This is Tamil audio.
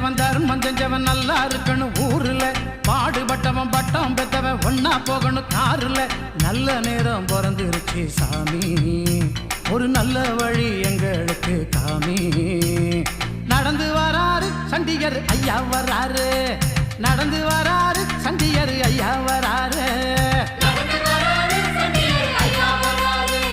செஞ்சவன் தர்மம் செஞ்சவன் நல்லா இருக்கணும் ஊருல, பாடுபட்டவன் பட்டம் பெத்தவன் ஒன்னா போகணும் காருல. நல்ல நேரம் பிறந்துருச்சு சாமி, ஒரு நல்ல வழி எங்களுக்கு காமி. நடந்து வராரு சண்டிகர் ஐயா வராரு, நடந்து வராரு சண்டிகர் ஐயா வராரு.